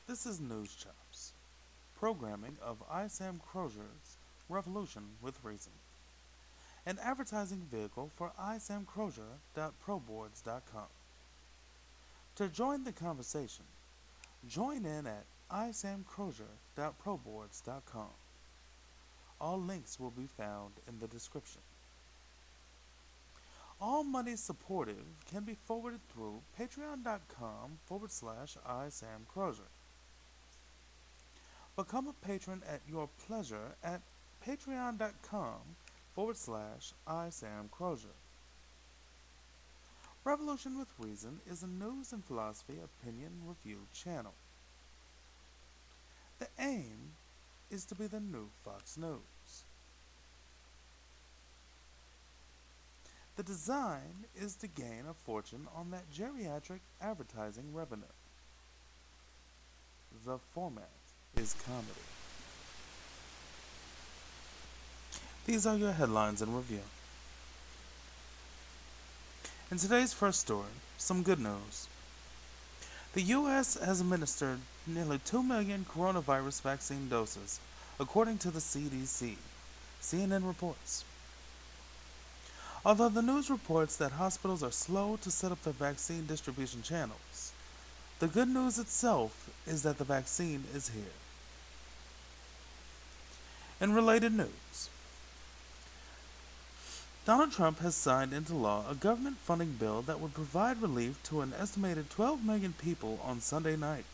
This is News Chops, programming of I. Sam Crozier's Revolution with Reason, an advertising vehicle for isamcrozier.proboards.com. To join the conversation, join in at isamcrozier.proboards.com. All links will be found in the description. All money supported can be forwarded through patreon.com/isamcrozier. Become a patron at your pleasure at patreon.com/isamcrozier. Revolution with Reason is a news and philosophy opinion review channel. The aim is to be the new Fox News. The design is to gain a fortune on that geriatric advertising revenue. The format is comedy. These are your headlines in review. In today's first story, some good news. The U.S. has administered nearly 2 million coronavirus vaccine doses, according to the CDC, CNN reports. Although the news reports that hospitals are slow to set up their vaccine distribution channels, the good news itself is that the vaccine is here. In related news, Donald Trump has signed into law a government funding bill that would provide relief to an estimated 12 million people on Sunday night.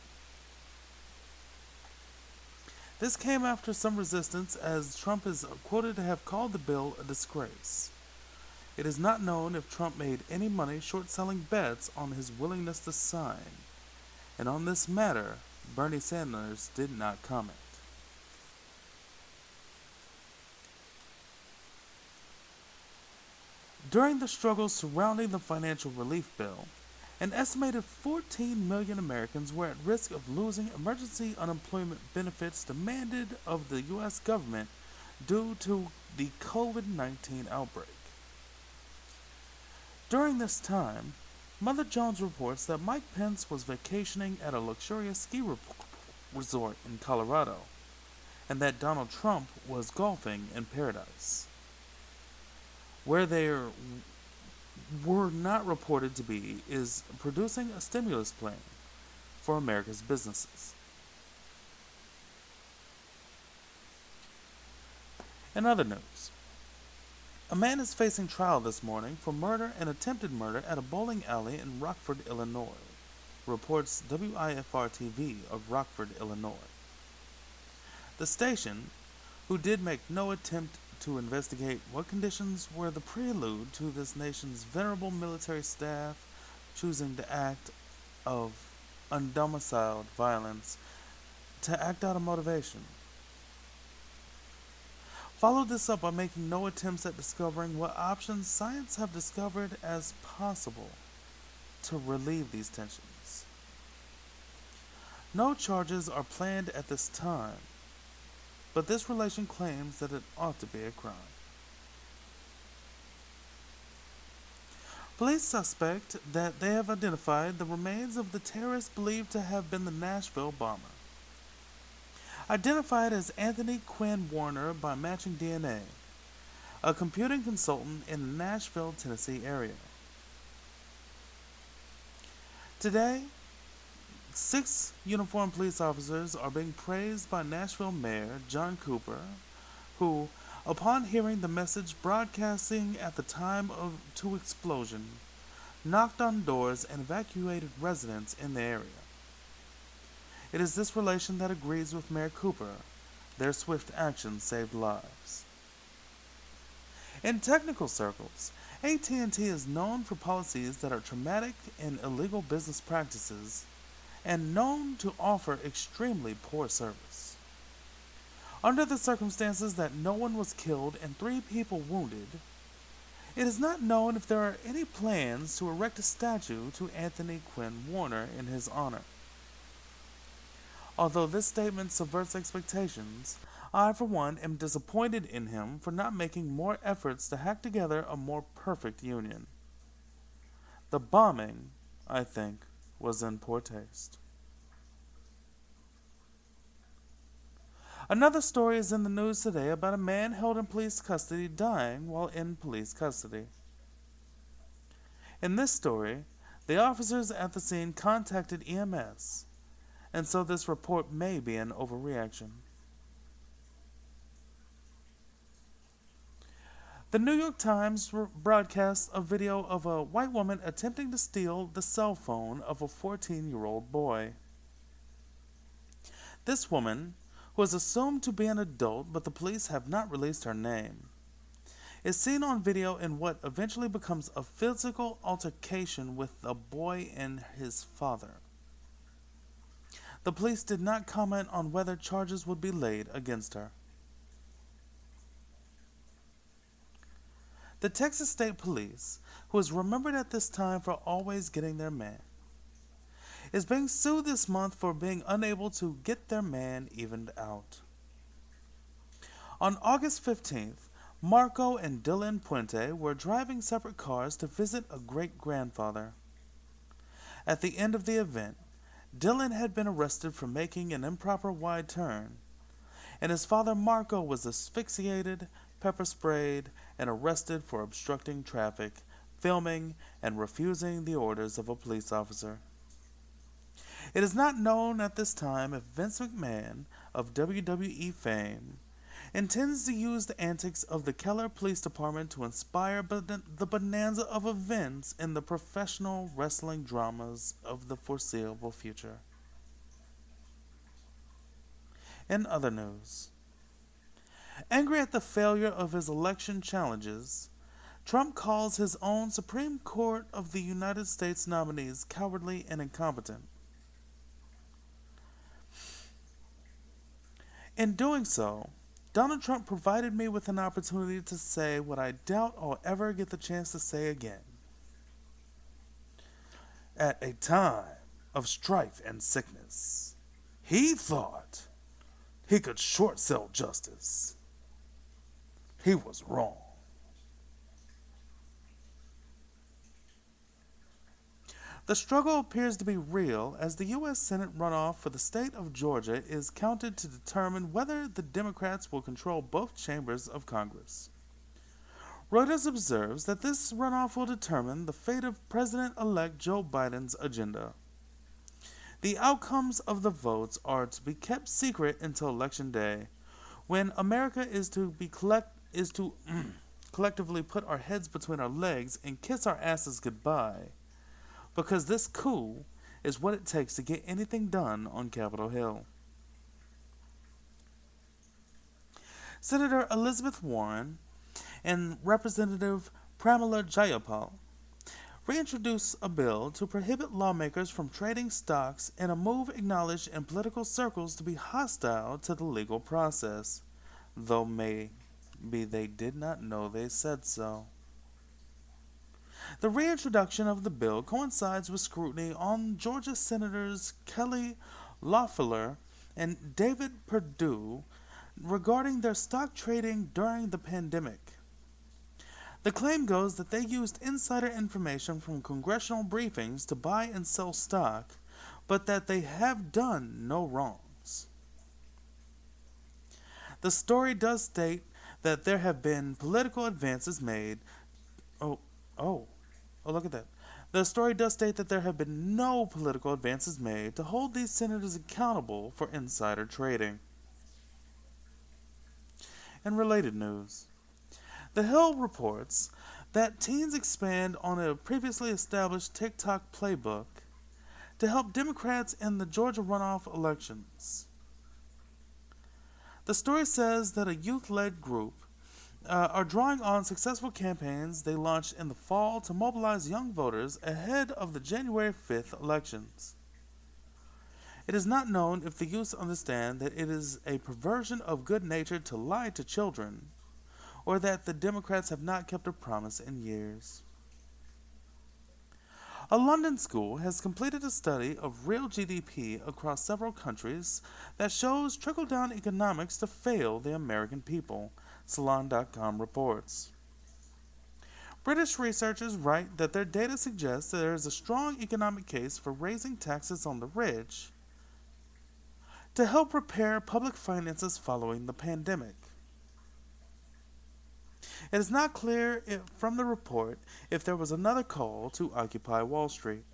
This came after some resistance, as Trump is quoted to have called the bill a disgrace. It is not known if Trump made any money short-selling bets on his willingness to sign, and on this matter, Bernie Sanders did not comment. During the struggles surrounding the financial relief bill, an estimated 14 million Americans were at risk of losing emergency unemployment benefits demanded of the U.S. government due to the COVID-19 outbreak. During this time, Mother Jones reports that Mike Pence was vacationing at a luxurious ski resort in Colorado, and that Donald Trump was golfing in paradise. Where they were not reported to be is producing a stimulus plan for America's businesses. In other news, a man is facing trial this morning for murder and attempted murder at a bowling alley in Rockford, Illinois, reports WIFR-TV of Rockford, Illinois. The station, who did make no attempt to investigate what conditions were the prelude to this nation's venerable military staff choosing to act of undomiciled violence to act out of motivation, followed this up by making no attempts at discovering what options science have discovered as possible to relieve these tensions. No charges are planned at this time, but this relation claims that it ought to be a crime. Police suspect that they have identified the remains of the terrorist believed to have been the Nashville bomber. Identified as Anthony Quinn Warner by matching DNA, a computing consultant in the Nashville, Tennessee area. Today, 6 uniformed police officers are being praised by Nashville Mayor John Cooper, who, upon hearing the message broadcasting at the time of the explosion, knocked on doors and evacuated residents in the area. It is this relation that agrees with Mayor Cooper. Their swift action saved lives. In technical circles, AT&T is known for policies that are traumatic and illegal business practices, and known to offer extremely poor service. Under the circumstances that no one was killed and 3 people wounded, it is not known if there are any plans to erect a statue to Anthony Quinn Warner in his honor. Although this statement subverts expectations, I, for one, am disappointed in him for not making more efforts to hack together a more perfect union. The bombing, I think, was in poor taste. Another story is in the news today about a man held in police custody dying while in police custody. In this story, the officers at the scene contacted EMS, and so this report may be an overreaction. The New York Times broadcasts a video of a white woman attempting to steal the cell phone of a 14-year-old boy. This woman, who is assumed to be an adult but the police have not released her name, is seen on video in what eventually becomes a physical altercation with the boy and his father. The police did not comment on whether charges would be laid against her. The Texas State Police, who is remembered at this time for always getting their man, is being sued this month for being unable to get their man evened out. On August 15th, Marco and Dylan Puente were driving separate cars to visit a great-grandfather. At the end of the event, Dylan had been arrested for making an improper wide turn, and his father Marco was asphyxiated, pepper sprayed, and arrested for obstructing traffic, filming, and refusing the orders of a police officer. It is not known at this time if Vince McMahon, of WWE fame, intends to use the antics of the Keller Police Department to inspire the bonanza of events in the professional wrestling dramas of the foreseeable future. In other news, angry at the failure of his election challenges, Trump calls his own Supreme Court of the United States nominees cowardly and incompetent. In doing so, Donald Trump provided me with an opportunity to say what I doubt I'll ever get the chance to say again. At a time of strife and sickness, he thought he could short sell justice. He was wrong. The struggle appears to be real as the U.S. Senate runoff for the state of Georgia is counted to determine whether the Democrats will control both chambers of Congress. Reuters observes that this runoff will determine the fate of President-elect Joe Biden's agenda. The outcomes of the votes are to be kept secret until Election Day, when America is to collectively put our heads between our legs and kiss our asses goodbye. Because this coup is what it takes to get anything done on Capitol Hill. Senator Elizabeth Warren and Representative Pramila Jayapal reintroduced a bill to prohibit lawmakers from trading stocks in a move acknowledged in political circles to be hostile to the legal process, though maybe they did not know they said so. The reintroduction of the bill coincides with scrutiny on Georgia Senators Kelly Loeffler and David Perdue regarding their stock trading during the pandemic. The claim goes that they used insider information from congressional briefings to buy and sell stock, but that they have done no wrongs. The story does state that there have been political advances made. Look at that. The story does state that there have been no political advances made to hold these senators accountable for insider trading. In related news, The Hill reports that teens expand on a previously established TikTok playbook to help Democrats in the Georgia runoff elections. The story says that a youth-led group are drawing on successful campaigns they launched in the fall to mobilize young voters ahead of the January 5th elections. It is not known if the youth understand that it is a perversion of good nature to lie to children, or that the Democrats have not kept a promise in years. A London school has completed a study of real GDP across several countries that shows trickle-down economics to fail the American people, Salon.com reports. British researchers write that their data suggests that there is a strong economic case for raising taxes on the rich to help repair public finances following the pandemic. It is not clear from the report if there was another call to occupy Wall Street.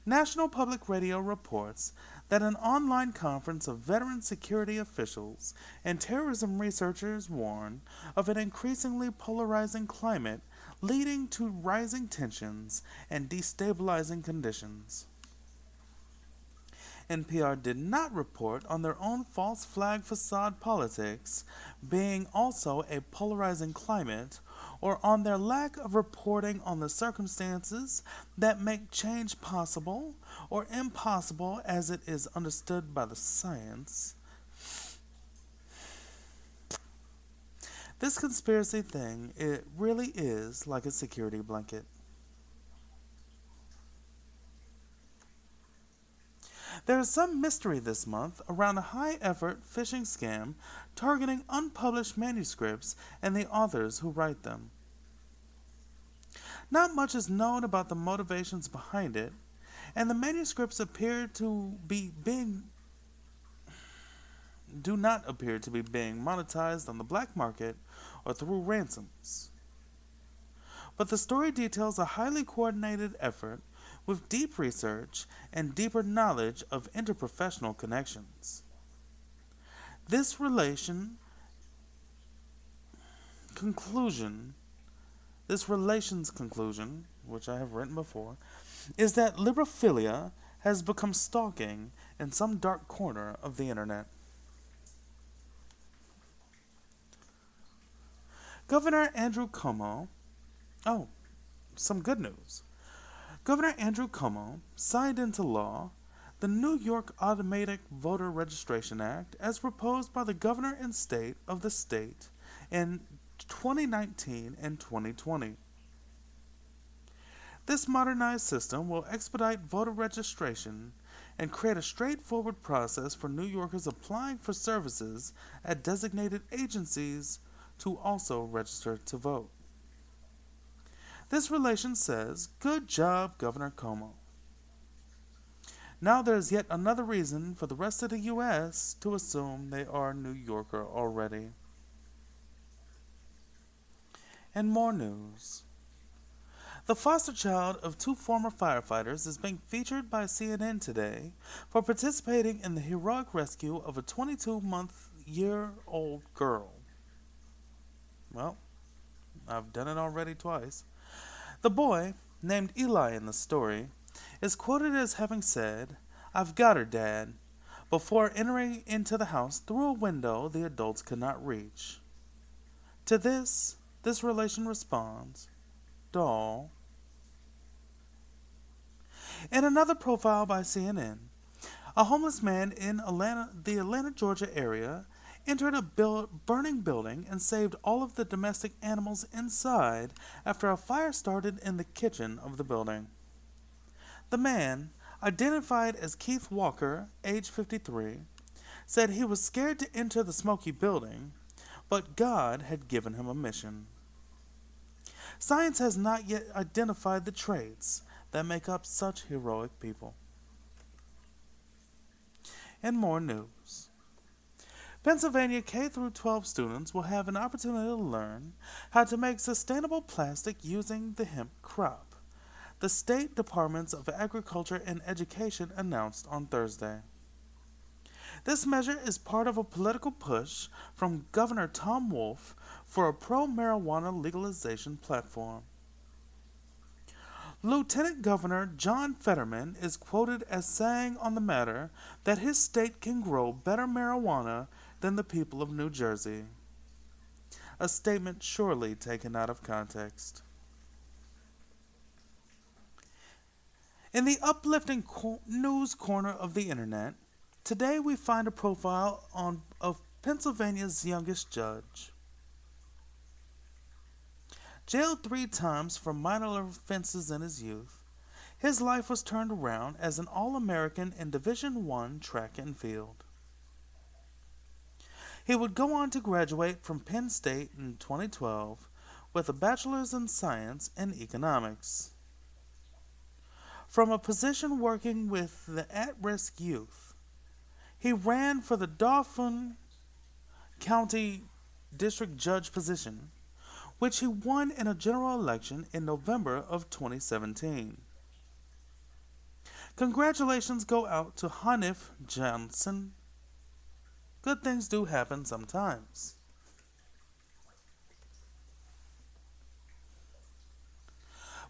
National Public Radio reports that an online conference of veteran security officials and terrorism researchers warn of an increasingly polarizing climate leading to rising tensions and destabilizing conditions. NPR did not report on their own false flag facade politics being also a polarizing climate, or on their lack of reporting on the circumstances that make change possible or impossible as it is understood by the science. This conspiracy thing, it really is like a security blanket. There is some mystery this month around a high-effort phishing scam targeting unpublished manuscripts and the authors who write them. Not much is known about the motivations behind it, and the manuscripts do not appear to be being monetized on the black market or through ransoms. But the story details a highly coordinated effort with deep research and deeper knowledge of interprofessional connections. This relation's conclusion, which I have written before, is that liberophilia has become stalking in some dark corner of the internet. Governor Andrew Cuomo, some good news. Governor Andrew Cuomo signed into law the New York Automatic Voter Registration Act as proposed by the governor and state of the state in 2019 and 2020. This modernized system will expedite voter registration and create a straightforward process for New Yorkers applying for services at designated agencies to also register to vote. This relation says, "Good job, Governor Cuomo." Now there's yet another reason for the rest of the U.S. to assume they are New Yorker already. And more news. The foster child of two former firefighters is being featured by CNN today for participating in the heroic rescue of a 22-month-year-old girl. Well, I've done it already twice. The boy, named Eli in the story, is quoted as having said, "I've got her, Dad," before entering into the house through a window the adults could not reach. To this relation responds, "Doll." In another profile by CNN, a homeless man in the Atlanta, Georgia area entered a burning building and saved all of the domestic animals inside after a fire started in the kitchen of the building. The man, identified as Keith Walker, age 53, said he was scared to enter the smoky building, but God had given him a mission. Science has not yet identified the traits that make up such heroic people. And more news. Pennsylvania K-12 students will have an opportunity to learn how to make sustainable plastic using the hemp crop, the State Departments of Agriculture and Education announced on Thursday. This measure is part of a political push from Governor Tom Wolf for a pro-marijuana legalization platform. Lieutenant Governor John Fetterman is quoted as saying on the matter that his state can grow better marijuana than the people of New Jersey. A statement surely taken out of context. In the uplifting news corner of the internet, today we find a profile of Pennsylvania's youngest judge. Jailed 3 times for minor offenses in his youth, his life was turned around as an All-American in Division I track and field. He would go on to graduate from Penn State in 2012 with a bachelor's in science and economics. From a position working with the at-risk youth, he ran for the Dauphin County District Judge position, which he won in a general election in November of 2017. Congratulations go out to Hanif Johnson. Good things do happen sometimes.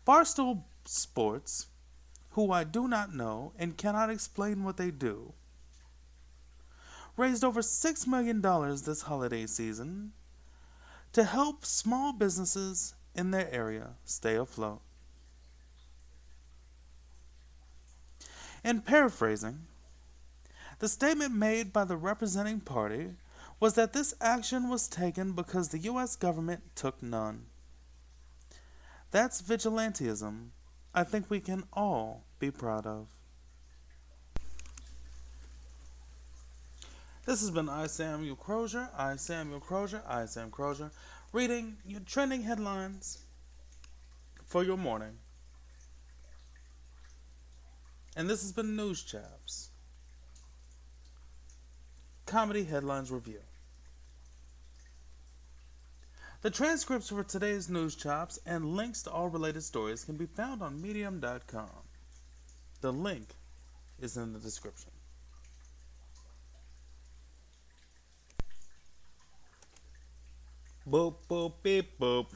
Barstool Sports, who I do not know and cannot explain what they do, raised over $6 million this holiday season to help small businesses in their area stay afloat. In paraphrasing, the statement made by the representing party was that this action was taken because the U.S. government took none. That's vigilantism I think we can all be proud of. This has been Samuel Crozier, Samuel Crozier, Sam Crozier, reading your trending headlines for your morning. And this has been News Chaps, Comedy Headlines Review. The transcripts for today's News Chops and links to all related stories can be found on medium.com. The link is in the description. Boop, boop, beep, boop.